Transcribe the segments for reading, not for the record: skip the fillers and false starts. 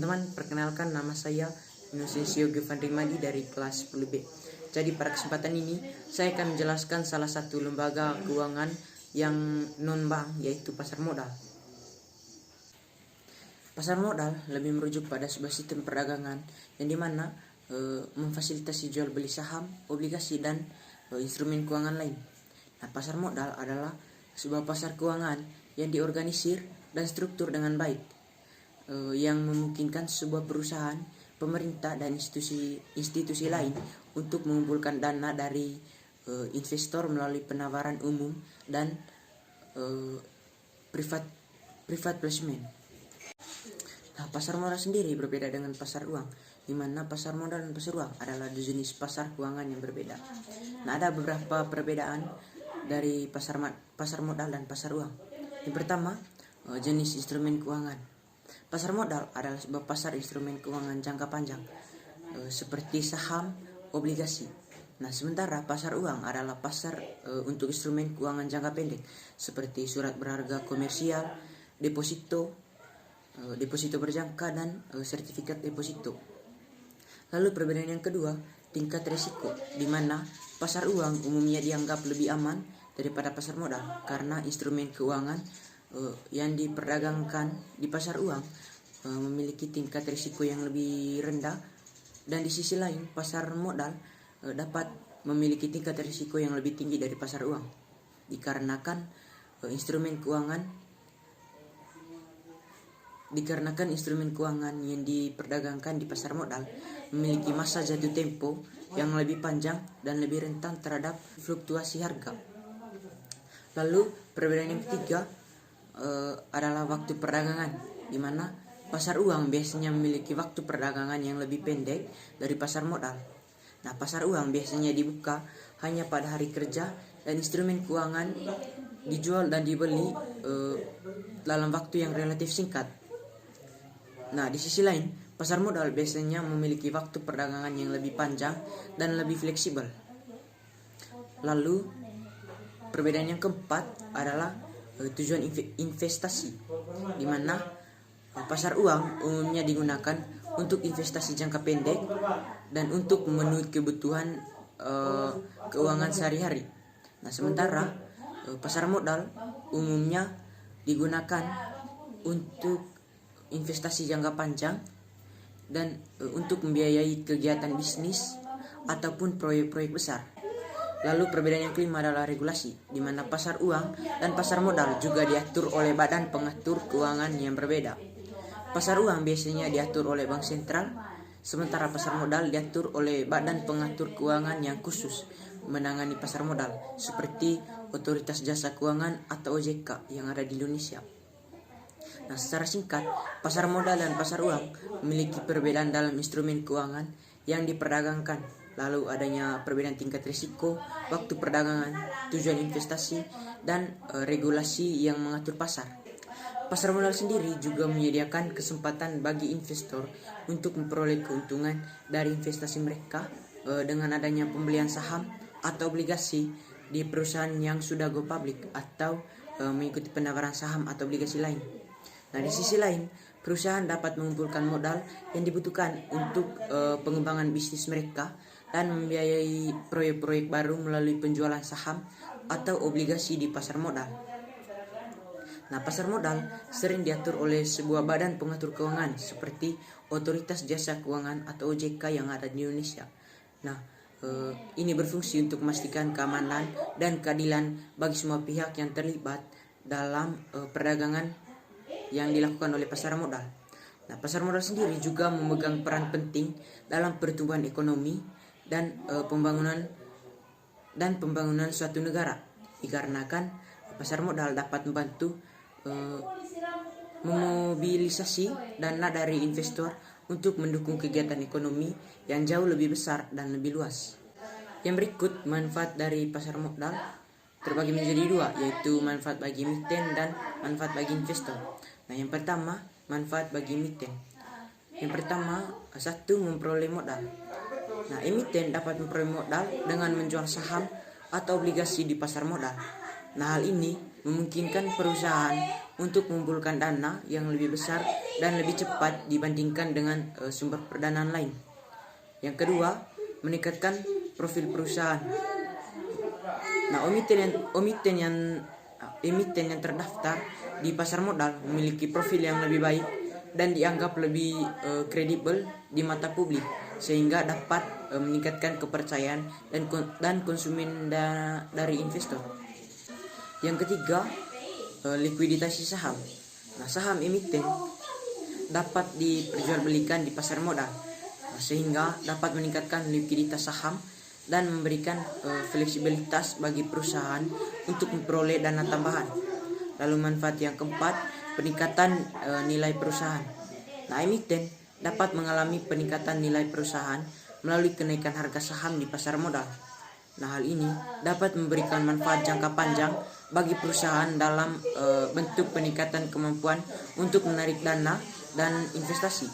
Teman-teman, perkenalkan nama saya Inocencio Giovanni Madi dari kelas 10B. Jadi pada kesempatan ini saya akan menjelaskan salah satu lembaga keuangan yang non-bank, yaitu pasar modal. Pasar modal lebih merujuk pada sebuah sistem perdagangan yang dimana memfasilitasi jual beli saham, obligasi, dan instrumen keuangan lain. Nah, pasar modal adalah sebuah pasar keuangan yang diorganisir dan struktur dengan baik, yang memungkinkan sebuah perusahaan, pemerintah, dan institusi lain untuk mengumpulkan dana dari investor melalui penawaran umum dan private placement. Nah, pasar modal sendiri berbeda dengan pasar uang, di mana pasar modal dan pasar uang adalah dua jenis pasar keuangan yang berbeda. Nah, ada beberapa perbedaan dari pasar modal dan pasar uang. Yang pertama, jenis instrumen keuangan. Pasar modal adalah sebuah pasar instrumen keuangan jangka panjang, seperti saham, obligasi. Nah, sementara pasar uang adalah pasar untuk instrumen keuangan jangka pendek, seperti surat berharga komersial, deposito berjangka, dan sertifikat deposito. Lalu perbedaan yang kedua, tingkat risiko, di mana pasar uang umumnya dianggap lebih aman daripada pasar modal karena instrumen keuangan yang diperdagangkan di pasar uang memiliki tingkat risiko yang lebih rendah, dan di sisi lain pasar modal dapat memiliki tingkat risiko yang lebih tinggi dari pasar uang dikarenakan instrumen keuangan yang diperdagangkan di pasar modal memiliki masa jatuh tempo yang lebih panjang dan lebih rentan terhadap fluktuasi harga. Lalu perbedaan yang ketiga adalah waktu perdagangan, di mana pasar uang biasanya memiliki waktu perdagangan yang lebih pendek dari pasar modal. Nah, pasar uang biasanya dibuka hanya pada hari kerja, dan instrumen keuangan dijual dan dibeli dalam waktu yang relatif singkat. Nah, di sisi lain, pasar modal biasanya memiliki waktu perdagangan yang lebih panjang dan lebih fleksibel. Lalu, perbedaan yang keempat adalah tujuan investasi, di mana pasar uang umumnya digunakan untuk investasi jangka pendek dan untuk memenuhi kebutuhan keuangan sehari-hari. Nah, sementara pasar modal umumnya digunakan untuk investasi jangka panjang dan untuk membiayai kegiatan bisnis ataupun proyek-proyek besar. Lalu perbedaan yang kelima adalah regulasi, di mana pasar uang dan pasar modal juga diatur oleh badan pengatur keuangan yang berbeda. Pasar uang biasanya diatur oleh bank sentral, sementara pasar modal diatur oleh badan pengatur keuangan yang khusus menangani pasar modal, seperti Otoritas Jasa Keuangan atau OJK yang ada di Indonesia. Nah, secara singkat, pasar modal dan pasar uang memiliki perbedaan dalam instrumen keuangan yang diperdagangkan. Lalu adanya perbedaan tingkat risiko, waktu perdagangan, tujuan investasi, dan regulasi yang mengatur pasar. Pasar modal sendiri juga menyediakan kesempatan bagi investor untuk memperoleh keuntungan dari investasi mereka dengan adanya pembelian saham atau obligasi di perusahaan yang sudah go public atau mengikuti penawaran saham atau obligasi lain. Nah, di sisi lain, perusahaan dapat mengumpulkan modal yang dibutuhkan untuk pengembangan bisnis mereka dan membiayai proyek-proyek baru melalui penjualan saham atau obligasi di pasar modal. Nah, pasar modal sering diatur oleh sebuah badan pengatur keuangan seperti Otoritas Jasa Keuangan atau OJK yang ada di Indonesia. Nah, ini berfungsi untuk memastikan keamanan dan keadilan bagi semua pihak yang terlibat dalam perdagangan yang dilakukan oleh pasar modal. Nah, pasar modal sendiri juga memegang peran penting dalam pertumbuhan ekonomi dan pembangunan suatu negara, dikarenakan pasar modal dapat membantu memobilisasi dana dari investor untuk mendukung kegiatan ekonomi yang jauh lebih besar dan lebih luas. Yang berikut manfaat dari pasar modal terbagi menjadi dua, yaitu manfaat bagi emiten dan manfaat bagi investor. Nah, yang pertama, manfaat bagi emiten. Yang pertama, satu, memperoleh modal. Nah, emiten dapat memperoleh modal dengan menjual saham atau obligasi di pasar modal. Nah, hal ini memungkinkan perusahaan untuk mengumpulkan dana yang lebih besar dan lebih cepat dibandingkan dengan sumber perdanaan lain. Yang kedua, meningkatkan profil perusahaan. Nah, emiten yang terdaftar di pasar modal memiliki profil yang lebih baik dan dianggap lebih kredibel di mata publik, sehingga dapat meningkatkan kepercayaan dan konsumen dari investor. Yang ketiga, likuiditas saham. Nah, saham emiten dapat diperjualbelikan di pasar modal, sehingga dapat meningkatkan likuiditas saham dan memberikan fleksibilitas bagi perusahaan untuk memperoleh dana tambahan. Lalu manfaat yang keempat, peningkatan nilai perusahaan. Nah, emiten dapat mengalami peningkatan nilai perusahaan melalui kenaikan harga saham di pasar modal. Nah, hal ini dapat memberikan manfaat jangka panjang bagi perusahaan dalam bentuk peningkatan kemampuan untuk menarik dana dan investasi.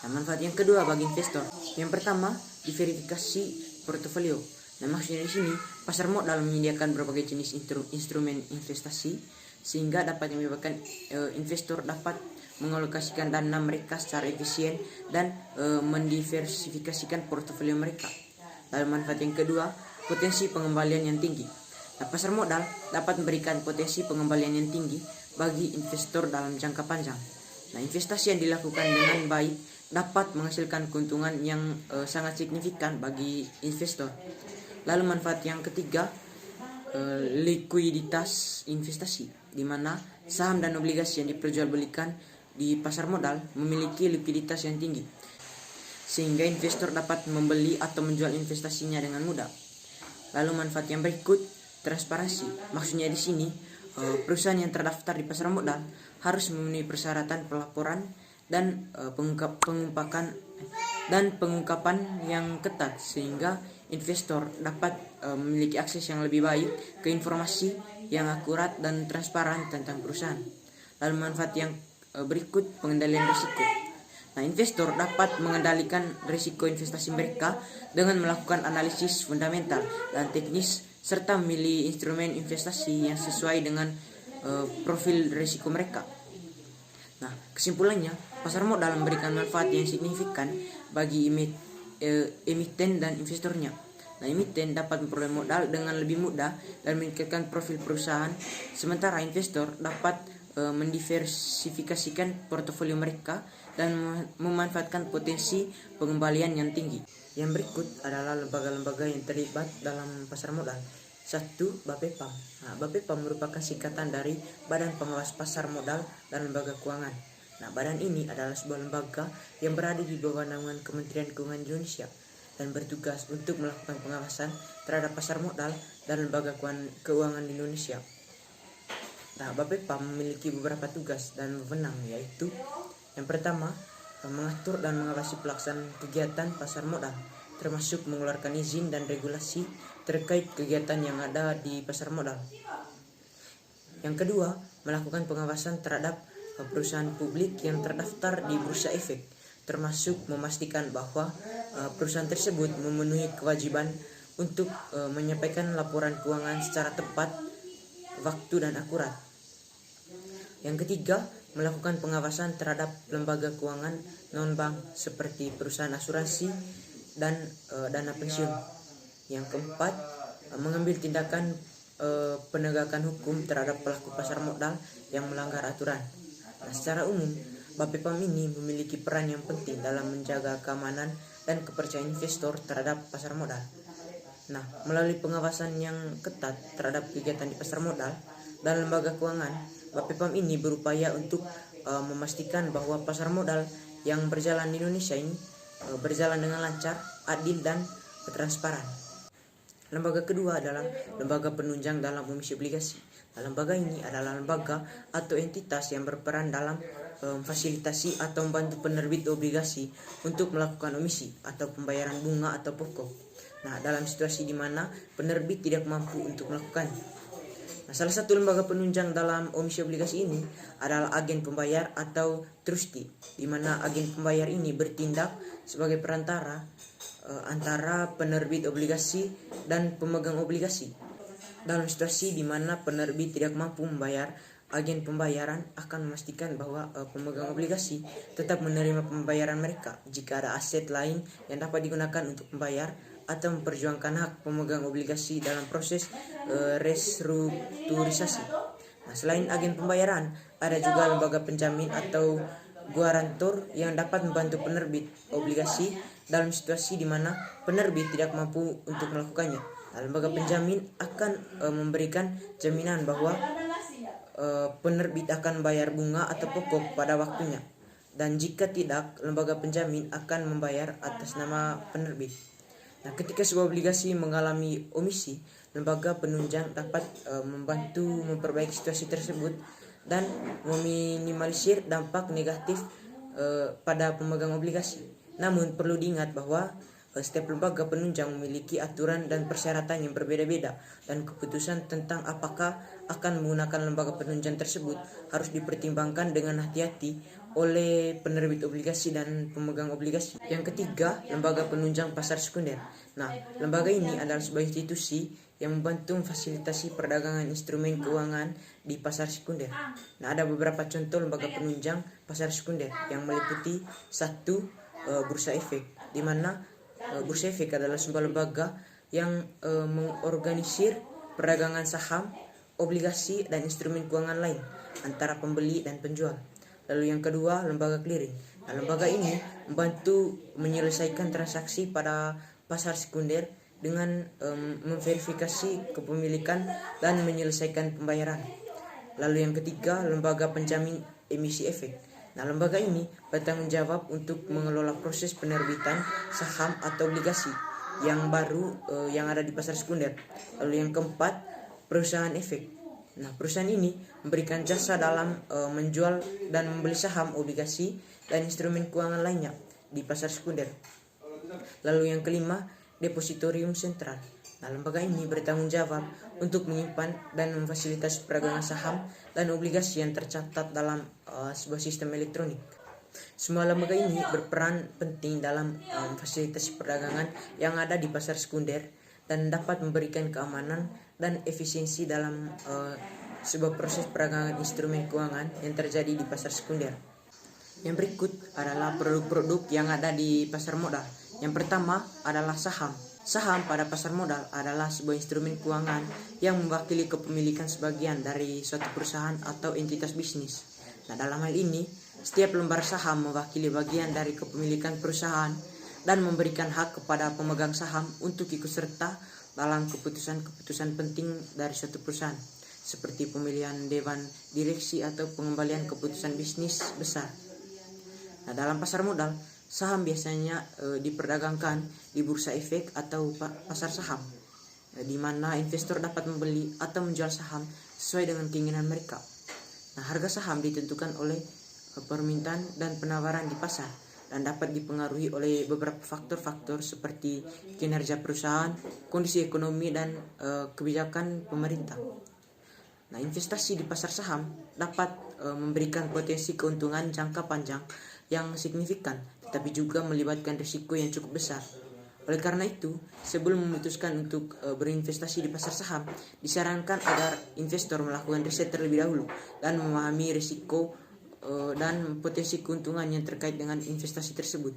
Nah, manfaat yang kedua bagi investor. Yang pertama, diverifikasi portofolio. Nah, maksudnya di sini pasar modal menyediakan berbagai jenis instrumen investasi sehingga dapat menyebabkan investor dapat mengalokasikan dana mereka secara efisien dan mendiversifikasikan portofolio mereka. Lalu manfaat yang kedua, potensi pengembalian yang tinggi. Nah, pasar modal dapat memberikan potensi pengembalian yang tinggi bagi investor dalam jangka panjang. Nah, investasi yang dilakukan dengan baik dapat menghasilkan keuntungan yang sangat signifikan bagi investor. Lalu manfaat yang ketiga, likuiditas investasi, di mana saham dan obligasi yang diperjualbelikan di pasar modal memiliki likuiditas yang tinggi, sehingga investor dapat membeli atau menjual investasinya dengan mudah. Lalu manfaat yang berikut, transparansi. Maksudnya di sini perusahaan yang terdaftar di pasar modal harus memenuhi persyaratan pelaporan dan pengungkapan yang ketat, sehingga investor dapat memiliki akses yang lebih baik ke informasi yang akurat dan transparan tentang perusahaan. Lalu manfaat yang berikut, pengendalian risiko. Nah, investor dapat mengendalikan risiko investasi mereka dengan melakukan analisis fundamental dan teknis serta memilih instrumen investasi yang sesuai dengan profil risiko mereka. Nah, kesimpulannya, pasar modal memberikan manfaat yang signifikan bagi emiten dan investornya. Nah, emiten dapat memperoleh modal dengan lebih mudah dan meningkatkan profil perusahaan, sementara investor dapat mendiversifikasikan portofolio mereka dan memanfaatkan potensi pengembalian yang tinggi. Yang berikut adalah lembaga-lembaga yang terlibat dalam pasar modal. 1. Bapepam. Nah, Bapepam merupakan singkatan dari Badan Pengawas Pasar Modal dan Lembaga Keuangan. Nah, badan ini adalah sebuah lembaga yang berada di bawah naungan Kementerian Keuangan Indonesia dan bertugas untuk melakukan pengawasan terhadap pasar modal dan lembaga keuangan di Indonesia. Nah, Bapepam memiliki beberapa tugas dan wewenang, yaitu yang pertama, mengatur dan mengawasi pelaksanaan kegiatan pasar modal, termasuk mengeluarkan izin dan regulasi terkait kegiatan yang ada di pasar modal. Yang kedua, melakukan pengawasan terhadap perusahaan publik yang terdaftar di Bursa Efek, termasuk memastikan bahwa perusahaan tersebut memenuhi kewajiban untuk menyampaikan laporan keuangan secara tepat, waktu, dan akurat. Yang ketiga, melakukan pengawasan terhadap lembaga keuangan non-bank seperti perusahaan asuransi dan dana pensiun. Yang keempat, mengambil tindakan penegakan hukum terhadap pelaku pasar modal yang melanggar aturan. Nah, secara umum, Bapepam ini memiliki peran yang penting dalam menjaga keamanan dan kepercayaan investor terhadap pasar modal. Nah, melalui pengawasan yang ketat terhadap kegiatan di pasar modal dan lembaga keuangan, Bapepam ini berupaya untuk memastikan bahwa pasar modal yang berjalan di Indonesia ini berjalan dengan lancar, adil, dan transparan. Lembaga kedua adalah lembaga penunjang dalam emisi obligasi. Nah, lembaga ini adalah lembaga atau entitas yang berperan dalam memfasilitasi atau membantu penerbit obligasi untuk melakukan emisi atau pembayaran bunga atau pokok. Nah, dalam situasi di mana penerbit tidak mampu untuk melakukannya. Nah, salah satu lembaga penunjang dalam emisi obligasi ini adalah agen pembayar atau trustee, di mana agen pembayar ini bertindak sebagai perantara antara penerbit obligasi dan pemegang obligasi dalam situasi di mana penerbit tidak mampu membayar agen pembayaran akan memastikan bahwa pemegang obligasi tetap menerima pembayaran mereka jika ada aset lain yang dapat digunakan untuk membayar atau memperjuangkan hak pemegang obligasi dalam proses restrukturisasi. Nah, selain agen pembayaran, ada juga lembaga penjamin atau guarantor yang dapat membantu penerbit obligasi dalam situasi di mana penerbit tidak mampu untuk melakukannya. Nah, lembaga penjamin akan memberikan jaminan bahwa penerbit akan bayar bunga atau pokok pada waktunya, dan jika tidak, lembaga penjamin akan membayar atas nama penerbit. Nah, ketika sebuah obligasi mengalami omisi, lembaga penunjang dapat membantu memperbaiki situasi tersebut dan meminimalisir dampak negatif pada pemegang obligasi. Namun perlu diingat bahwa setiap lembaga penunjang memiliki aturan dan persyaratan yang berbeda-beda, dan keputusan tentang apakah akan menggunakan lembaga penunjang tersebut harus dipertimbangkan dengan hati-hati oleh penerbit obligasi dan pemegang obligasi. Yang ketiga, lembaga penunjang pasar sekunder. Nah, lembaga ini adalah sebuah institusi yang membantu memfasilitasi perdagangan instrumen keuangan di pasar sekunder. Nah, ada beberapa contoh lembaga penunjang pasar sekunder yang meliputi: 1. Bursa efek, di mana Bursa Efek adalah sebuah lembaga yang mengorganisir perdagangan saham, obligasi, dan instrumen keuangan lain antara pembeli dan penjual. Lalu yang kedua, lembaga clearing. Nah, lembaga ini membantu menyelesaikan transaksi pada pasar sekunder dengan memverifikasi kepemilikan dan menyelesaikan pembayaran. Lalu yang ketiga, lembaga penjamin emisi efek. Nah, lembaga ini bertanggung jawab untuk mengelola proses penerbitan saham atau obligasi yang baru yang ada di pasar sekunder. Lalu yang keempat, perusahaan efek. Nah, perusahaan ini memberikan jasa dalam menjual dan membeli saham, obligasi, dan instrumen keuangan lainnya di pasar sekunder. Lalu yang kelima, depositorium sentral. Nah, lembaga ini bertanggung jawab untuk menyimpan dan memfasilitasi perdagangan saham dan obligasi yang tercatat dalam sebuah sistem elektronik. Semua lembaga ini berperan penting dalam memfasilitasi perdagangan yang ada di pasar sekunder dan dapat memberikan keamanan dan efisiensi dalam sebuah proses perdagangan instrumen keuangan yang terjadi di pasar sekunder. Yang berikut adalah produk-produk yang ada di pasar modal. Yang pertama adalah saham. Saham pada pasar modal adalah sebuah instrumen keuangan yang mewakili kepemilikan sebagian dari suatu perusahaan atau entitas bisnis. Nah, dalam hal ini, setiap lembar saham mewakili bagian dari kepemilikan perusahaan dan memberikan hak kepada pemegang saham untuk ikut serta dalam keputusan-keputusan penting dari suatu perusahaan, seperti pemilihan dewan direksi atau pengembalian keputusan bisnis besar. Nah, dalam pasar modal, saham biasanya diperdagangkan di bursa efek atau pasar saham, di mana investor dapat membeli atau menjual saham sesuai dengan keinginan mereka. Nah, harga saham ditentukan oleh permintaan dan penawaran di pasar dan dapat dipengaruhi oleh beberapa faktor-faktor seperti kinerja perusahaan, kondisi ekonomi, dan kebijakan pemerintah. Nah, investasi di pasar saham dapat memberikan potensi keuntungan jangka panjang yang signifikan, tetapi juga melibatkan risiko yang cukup besar. Oleh karena itu, sebelum memutuskan untuk berinvestasi di pasar saham, disarankan agar investor melakukan riset terlebih dahulu dan memahami risiko dan potensi keuntungan yang terkait dengan investasi tersebut.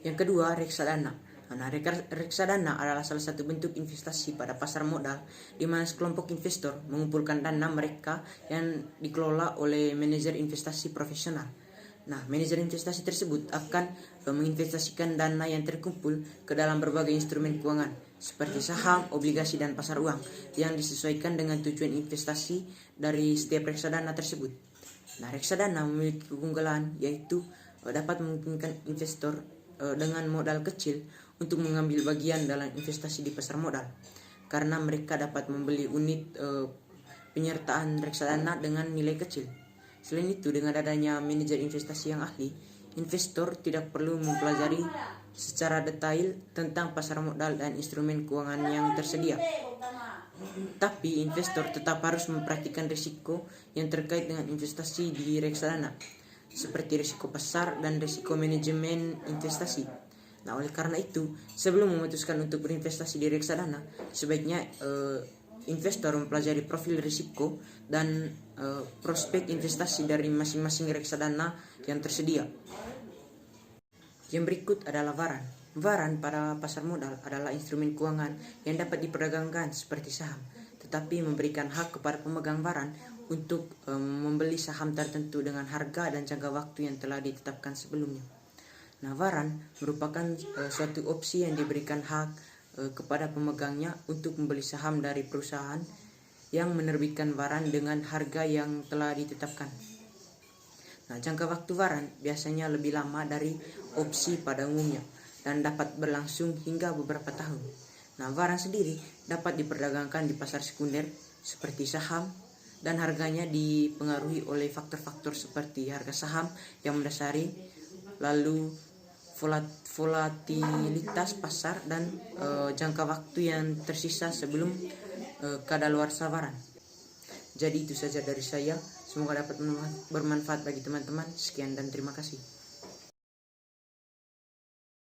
Yang kedua, reksadana. Nah, reksadana adalah salah satu bentuk investasi pada pasar modal di mana sekelompok investor mengumpulkan dana mereka yang dikelola oleh manajer investasi profesional. Nah, manajer investasi tersebut akan menginvestasikan dana yang terkumpul ke dalam berbagai instrumen keuangan seperti saham, obligasi, dan pasar uang yang disesuaikan dengan tujuan investasi dari setiap reksadana tersebut. Nah, reksadana memiliki keunggulan yaitu dapat memungkinkan investor dengan modal kecil untuk mengambil bagian dalam investasi di pasar modal karena mereka dapat membeli unit penyertaan reksadana dengan nilai kecil. Selain itu, dengan adanya manajer investasi yang ahli, investor tidak perlu mempelajari secara detail tentang pasar modal dan instrumen keuangan yang tersedia. Tapi investor tetap harus memperhatikan risiko yang terkait dengan investasi di reksadana, seperti risiko pasar dan risiko manajemen investasi. Nah, oleh karena itu, sebelum memutuskan untuk berinvestasi di reksadana, sebaiknya investor mempelajari profil risiko dan prospek investasi dari masing-masing reksadana yang tersedia. Yang berikut adalah waran. Waran pada pasar modal adalah instrumen keuangan yang dapat diperdagangkan seperti saham, tetapi memberikan hak kepada pemegang waran untuk membeli saham tertentu dengan harga dan jangka waktu yang telah ditetapkan sebelumnya. Nah, waran merupakan suatu opsi yang diberikan hak kepada pemegangnya untuk membeli saham dari perusahaan yang menerbitkan waran dengan harga yang telah ditetapkan. Nah, jangka waktu waran biasanya lebih lama dari opsi pada umumnya dan dapat berlangsung hingga beberapa tahun. Nah, waran sendiri dapat diperdagangkan di pasar sekunder seperti saham dan harganya dipengaruhi oleh faktor-faktor seperti harga saham yang mendasari, lalu volatilitas pasar dan jangka waktu yang tersisa sebelum kadaluarsa waran. Jadi itu saja dari saya. Semoga dapat bermanfaat bagi teman-teman. Sekian dan terima kasih.